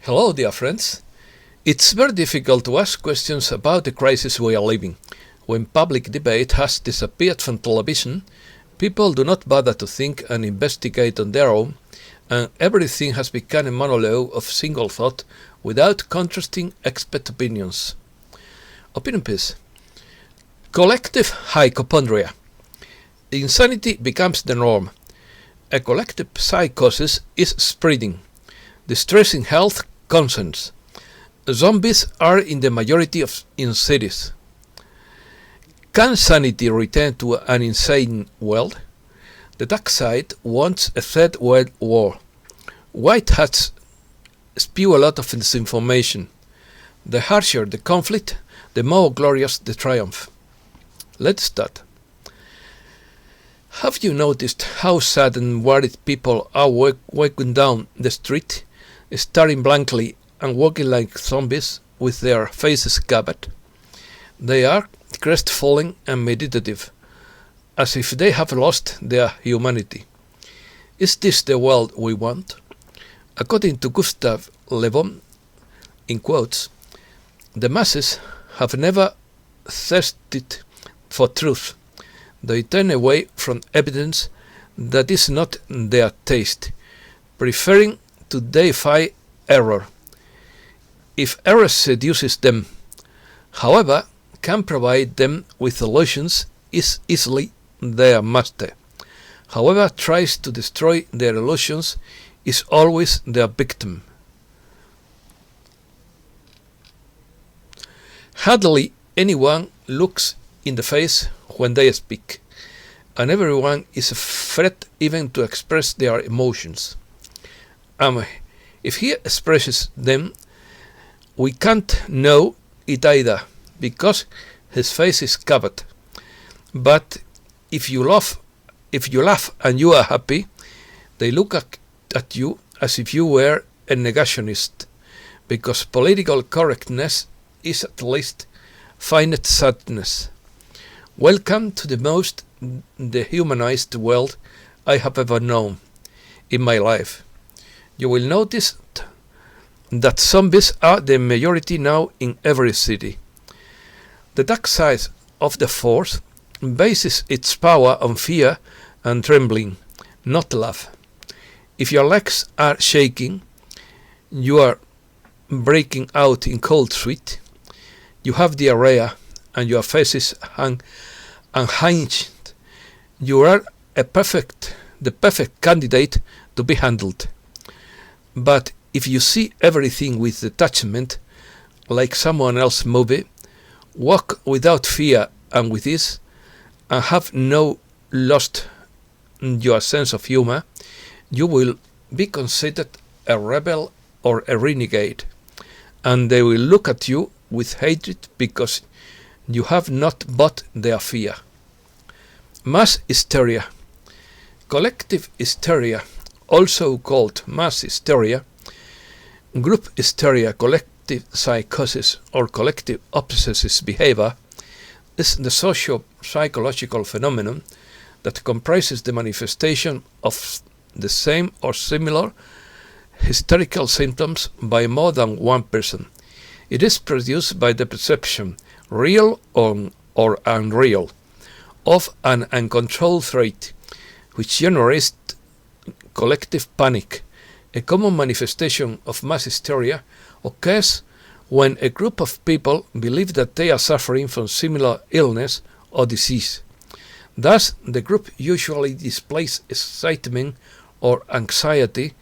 Hello, dear friends. It's very difficult to ask questions about the crisis we are living. When public debate has disappeared from television, people do not bother to think and investigate on their own, and everything has become a monologue of single thought without contrasting expert opinions. Opinion piece. Collective hypochondria. Insanity becomes the norm. A collective psychosis is spreading, distressing health concerns. Zombies are in the majority in cities. Can sanity return to an insane world? The dark side wants a third world war. White hats spew a lot of disinformation. The harsher the conflict, the more glorious the triumph. Let's start. Have you noticed how sad and worried people are walking down the street, staring blankly and walking like zombies with their faces covered? They are crestfallen and meditative, as if they have lost their humanity. Is this the world we want? According to Gustav Le Bon, in quotes, the masses have never thirsted for truth. They turn away from evidence that is not their taste, preferring to deify error. If error seduces them, however, can provide them with solutions, is easily their master. However, tries to destroy their illusions, is always their victim. Hardly anyone looks in the face when they speak, and everyone is afraid even to express their emotions. If he expresses them, we can't know it either, because his face is covered. But if you laugh and you are happy, they look at you as if you were a negationist, because political correctness is at least feigned sadness. Welcome to the most dehumanized world I have ever known in my life. You will notice that zombies are the majority now in every city. The dark side of the force bases its power on fear and trembling, not love. If your legs are shaking, you are breaking out in cold sweat, you have diarrhea, and your face is unhinged, you are the perfect candidate to be handled. But if you see everything with detachment, like someone else's movie, walk without fear and with ease, and have no lost your sense of humor, you will be considered a rebel or a renegade, and they will look at you with hatred because you have not bought their fear. Mass hysteria. Collective hysteria, also called mass hysteria, group hysteria, collective psychosis, or collective obsessive behavior, is the socio-psychological phenomenon that comprises the manifestation of the same or similar hysterical symptoms by more than one person. It is produced by the perception, real or unreal, of an uncontrolled threat, which generates collective panic. A common manifestation of mass hysteria occurs when a group of people believe that they are suffering from similar illness or disease. Thus, the group usually displays excitement or anxiety,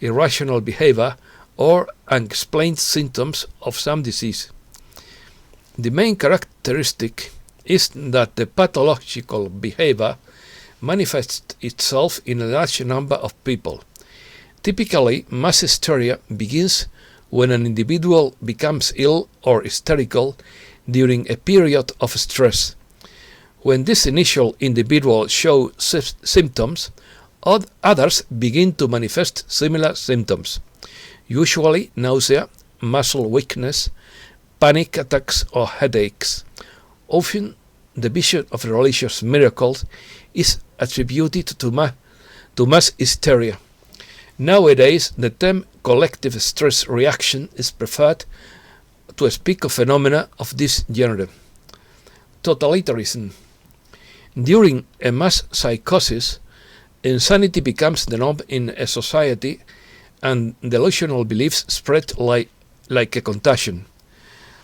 irrational behavior, or unexplained symptoms of some disease. The main characteristic is that the pathological behavior manifests itself in a large number of people. Typically, mass hysteria begins when an individual becomes ill or hysterical during a period of stress. When this initial individual shows symptoms, others begin to manifest similar symptoms, usually nausea, muscle weakness, panic attacks or headaches. Often, the vision of religious miracles is attributed to mass hysteria. Nowadays, the term collective stress reaction is preferred to speak of phenomena of this genre. Totalitarianism. During a mass psychosis, insanity becomes the norm in a society and delusional beliefs spread like a contagion.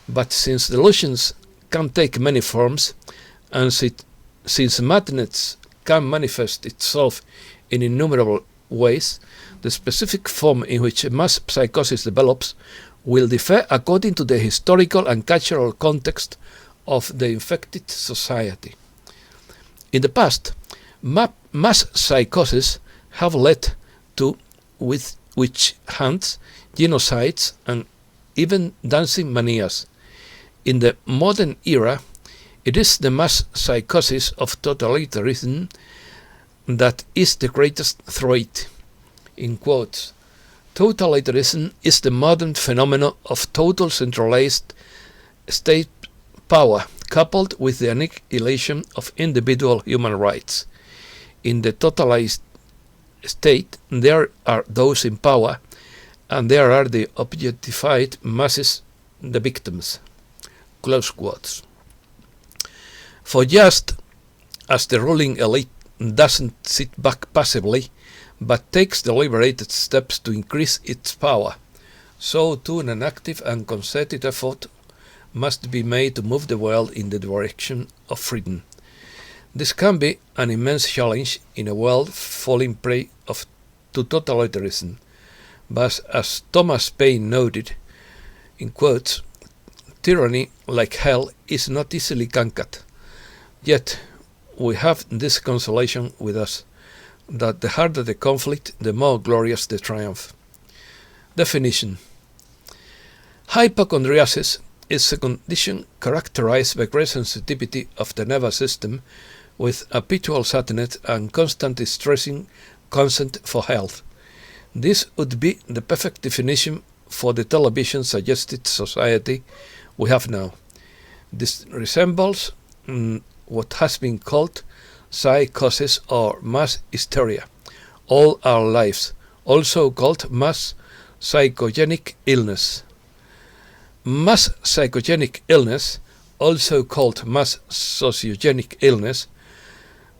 But since delusions can take many forms, and since madness can manifest itself in innumerable ways, the specific form in which mass psychosis develops will differ according to the historical and cultural context of the infected society. In the past, mass psychosis have led to witch hunts, genocides, and even dancing manias. In the modern era, it is the mass psychosis of totalitarianism that is the greatest threat. In quotes, totalitarianism is the modern phenomenon of total centralized state power coupled with the annihilation of individual human rights. In the totalized state, there are those in power, and there are the objectified masses, the victims. Close quotes. For just as the ruling elite doesn't sit back passively, but takes deliberated steps to increase its power, so too an active and concerted effort must be made to move the world in the direction of freedom. This can be an immense challenge in a world falling prey to totalitarianism, but as Thomas Paine noted, in quotes, tyranny, like hell, is not easily conquered. Yet we have this consolation with us, that the harder the conflict, the more glorious the triumph. Definition. Hypochondriasis is a condition characterized by great sensitivity of the nervous system, with habitual sadness and constant distressing concern for health. This would be the perfect definition for the television-suggested society we have now. This resembles what has been called psychosis or mass hysteria all our lives, also called mass psychogenic illness. Mass psychogenic illness, also called mass sociogenic illness,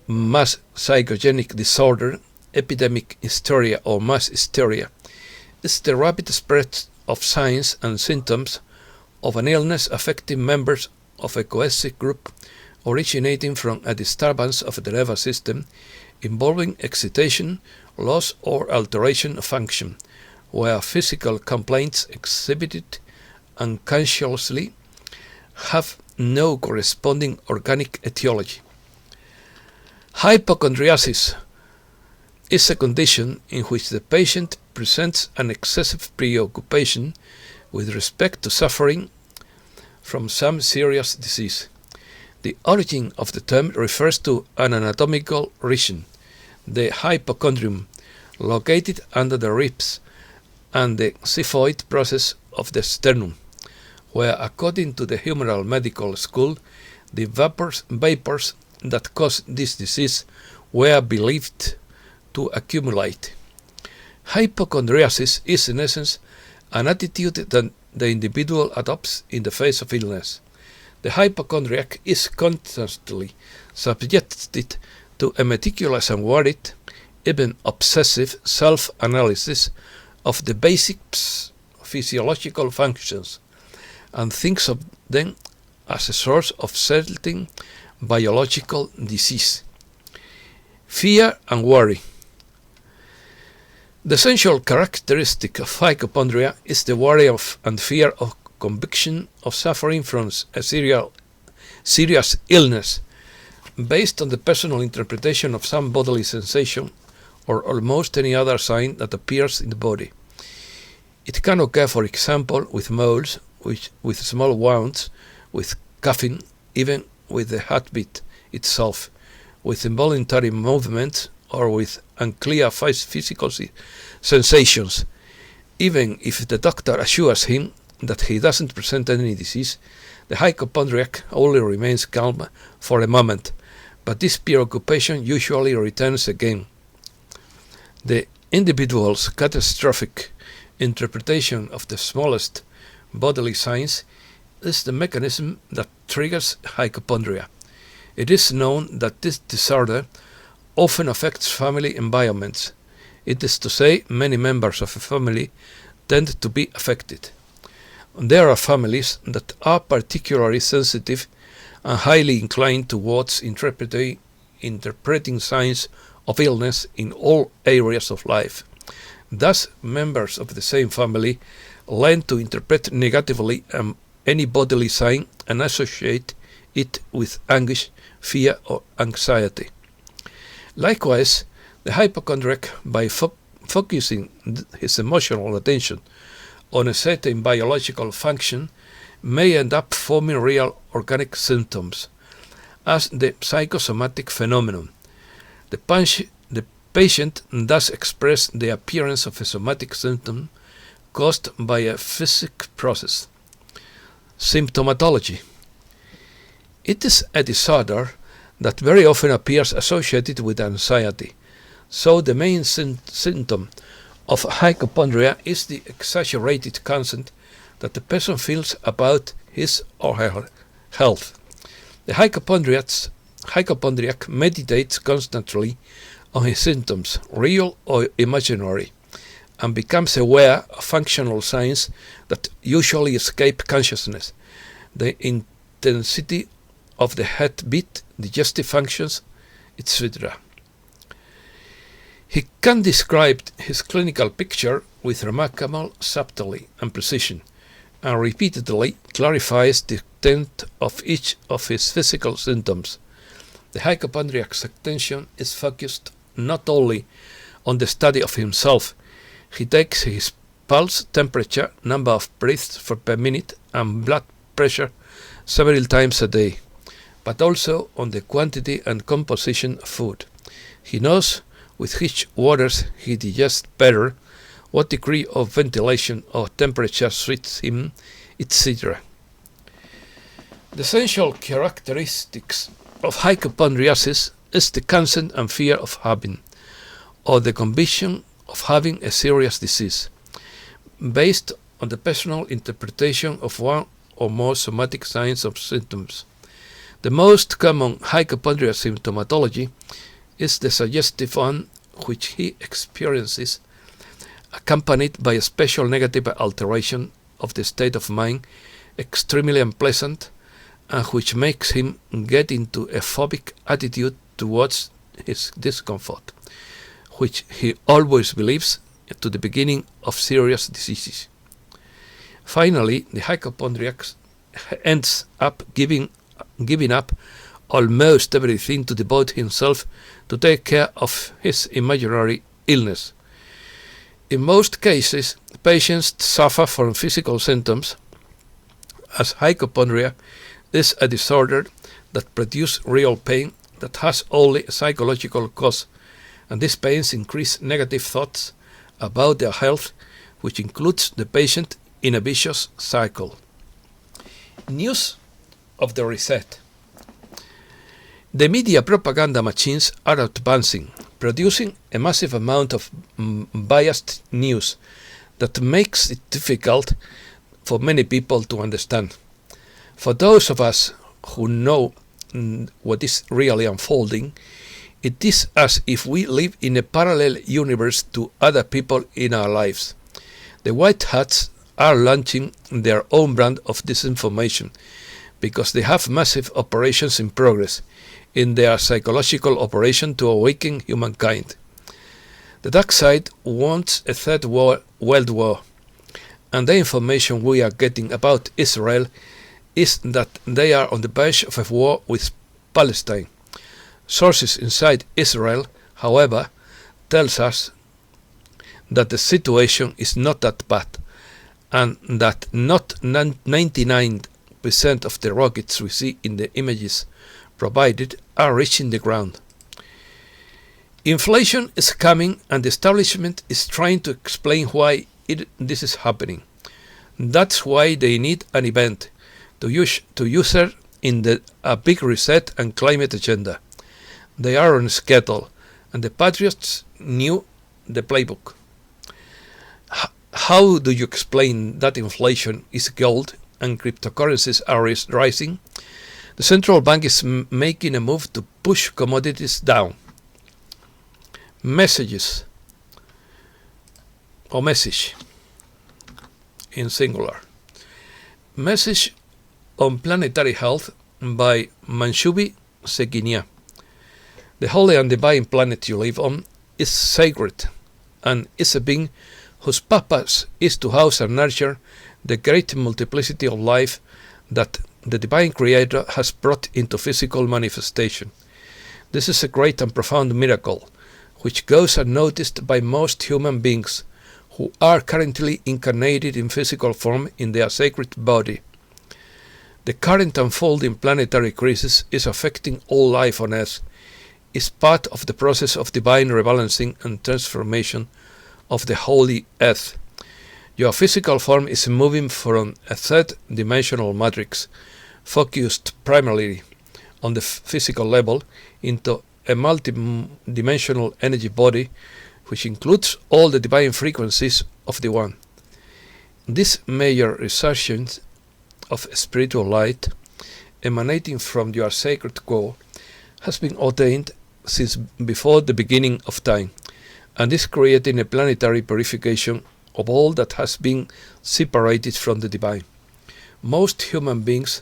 mass psychogenic disorder, epidemic hysteria or mass hysteria, is the rapid spread of signs and symptoms of an illness affecting members of a cohesive group, originating from a disturbance of the nervous system involving excitation, loss or alteration of function, where physical complaints exhibited unconsciously have no corresponding organic etiology. Hypochondriasis is a condition in which the patient presents an excessive preoccupation with respect to suffering from some serious disease. The origin of the term refers to an anatomical region, the hypochondrium, located under the ribs and the xiphoid process of the sternum, where, according to the humoral medical school, the vapors that cause this disease were believed to accumulate. Hypochondriasis is, in essence, an attitude that the individual adopts in the face of illness. The hypochondriac is constantly subjected to a meticulous and worried, even obsessive self-analysis of the basic physiological functions, and thinks of them as a source of certain biological disease. Fear and worry. The essential characteristic of hypochondria is the worry of and fear of conviction of suffering from a serious illness, based on the personal interpretation of some bodily sensation or almost any other sign that appears in the body. It can occur, for example, with moles, with small wounds, with coughing, even with the heartbeat itself, with involuntary movements, or with unclear physical sensations. Even if the doctor assures him that he doesn't present any disease, the hypochondriac only remains calm for a moment, but this preoccupation usually returns again. The individual's catastrophic interpretation of the smallest bodily signs is the mechanism that triggers hypochondria. It is known that this disorder often affects family environments. It is to say, many members of a family tend to be affected. There are families that are particularly sensitive and highly inclined towards interpreting signs of illness in all areas of life. Thus, members of the same family learn to interpret negatively any bodily sign and associate it with anguish, fear, or anxiety. Likewise, the hypochondriac, by focusing his emotional attention on a certain biological function, may end up forming real organic symptoms, as the psychosomatic phenomenon. The patient thus expresses the appearance of a somatic symptom caused by a physical process. Symptomatology. It is a disorder that very often appears associated with anxiety. So the main symptom of hypochondria is the exaggerated concern that the person feels about his or her health. The hypochondriac meditates constantly on his symptoms, real or imaginary, and becomes aware of functional signs that usually escape consciousness: the intensity of the heartbeat, digestive functions, etc. He can describe his clinical picture with remarkable subtlety and precision, and repeatedly clarifies the extent of each of his physical symptoms. The hypochondriac's attention is focused not only on the study of himself. He takes his pulse, temperature, number of breaths per minute, and blood pressure several times a day, but also on the quantity and composition of food. He knows with which waters he digests better, what degree of ventilation or temperature suits him, etc. The essential characteristics of hypochondriasis is the consent and fear of having, or the conviction of having, a serious disease, based on the personal interpretation of one or more somatic signs or symptoms. The most common hypochondria symptomatology is the suggestive one, which he experiences, accompanied by a special negative alteration of the state of mind, extremely unpleasant, and which makes him get into a phobic attitude towards his discomfort, which he always believes to the beginning of serious diseases. Finally, the hypochondriac ends up giving up almost everything to devote himself to take care of his imaginary illness. In most cases, patients suffer from physical symptoms, as hypochondria is a disorder that produces real pain that has only a psychological cause, and these pains increase negative thoughts about their health, which includes the patient in a vicious cycle. News of the reset. The media propaganda machines are advancing, producing a massive amount of biased news that makes it difficult for many people to understand. For those of us who know what is really unfolding, it is as if we live in a parallel universe to other people in our lives. The white hats are launching their own brand of disinformation because they have massive operations in progress in their psychological operation to awaken humankind. The dark side wants a third world war, and the information we are getting about Israel is that they are on the verge of a war with Palestine. Sources inside Israel, however, tells us that the situation is not that bad, and that not 99% of the rockets we see in the images provided are reaching the ground. Inflation is coming, and the establishment is trying to explain why this is happening. That's why they need an event to usher in a big reset and climate agenda. They are on schedule, and the Patriots knew the playbook. How do you explain that inflation is gold and cryptocurrencies are rising? The central bank is making a move to push commodities down. Message in singular. Message on planetary health by Manshubi Sekinia. The holy and divine planet you live on is sacred and is a being whose purpose is to house and nurture the great multiplicity of life that the divine creator has brought into physical manifestation. This is a great and profound miracle, which goes unnoticed by most human beings who are currently incarnated in physical form in their sacred body. The current unfolding planetary crisis is affecting all life on Earth, is part of the process of divine rebalancing and transformation of the holy Earth. Your physical form is moving from a third-dimensional matrix, focused primarily on the physical level, into a multi-dimensional energy body, which includes all the divine frequencies of the One. This major resurgence of spiritual light, emanating from your sacred core, has been ordained since before the beginning of time, and is creating a planetary purification of all that has been separated from the divine. Most human beings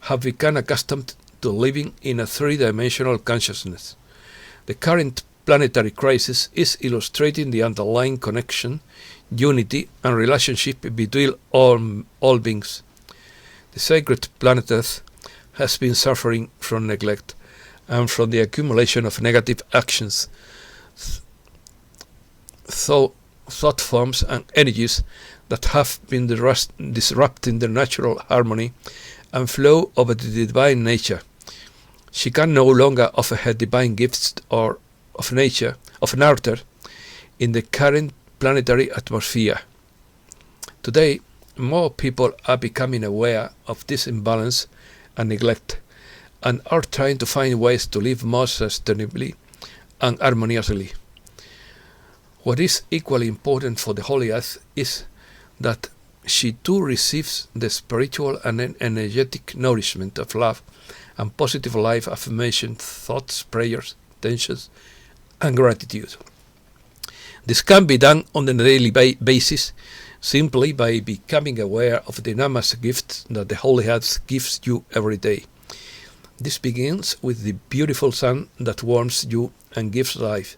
have become accustomed to living in a three-dimensional consciousness. The current planetary crisis is illustrating the underlying connection, unity, and relationship between all beings. The sacred planet Earth has been suffering from neglect and from the accumulation of negative actions, thought forms and energies that have been disrupting the natural harmony and flow of the divine nature. She can no longer offer her divine gifts or of nature, of nurture, in the current planetary atmosphere. Today, more people are becoming aware of this imbalance and neglect, and are trying to find ways to live more sustainably and harmoniously. What is equally important for the Holy Earth is that she too receives the spiritual and energetic nourishment of love and positive life affirmation, thoughts, prayers, intentions, and gratitude. This can be done on a daily basis simply by becoming aware of the enormous gifts that the Holy Earth gives you every day. This begins with the beautiful sun that warms you and gives life,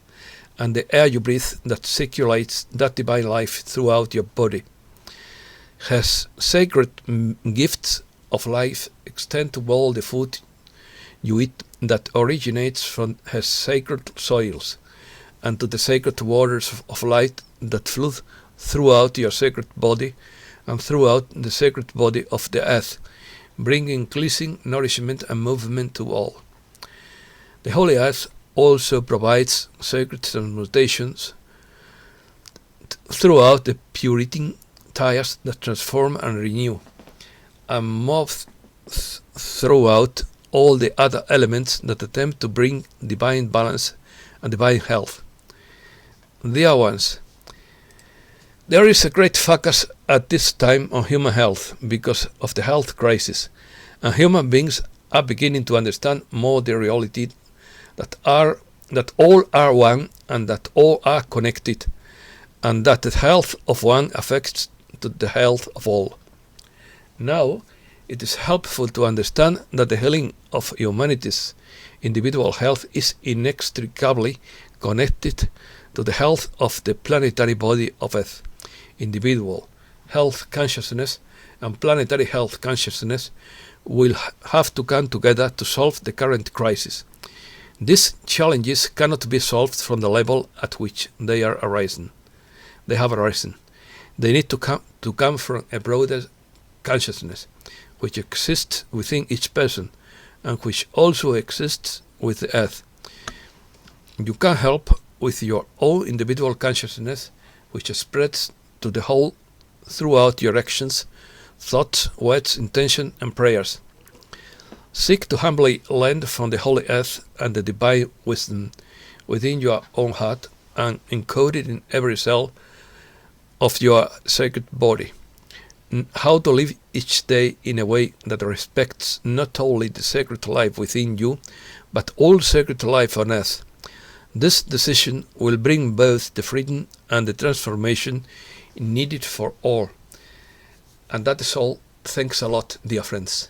and the air you breathe that circulates that divine life throughout your body. Her sacred gifts of life extend to all the food you eat that originates from her sacred soils, and to the sacred waters of light that flow throughout your sacred body and throughout the sacred body of the earth, bringing cleansing, nourishment, and movement to all. The Holy Earth also provides sacred transmutations throughout the purifying tires that transform and renew, and move throughout all the other elements that attempt to bring divine balance and divine health. Dear ones, there is a great focus at this time on human health because of the health crisis, and human beings are beginning to understand more the reality that all are one and that all are connected, and that the health of one affects the health of all. Now, it is helpful to understand that the healing of humanity's individual health is inextricably connected to the health of the planetary body of Earth. Individual health consciousness and planetary health consciousness will have to come together to solve the current crisis. These challenges cannot be solved from the level at which they have arisen. They need to come from a broader consciousness, which exists within each person, and which also exists with the earth. You can help with your own individual consciousness, which spreads to the whole throughout your actions, thoughts, words, intention, and prayers. Seek to humbly learn from the Holy Earth and the divine wisdom within your own heart, and encoded in every cell of your sacred body. How to live each day in a way that respects not only the sacred life within you, but all sacred life on earth. This decision will bring both the freedom and the transformation needed for all. And that is all. Thanks a lot, dear friends.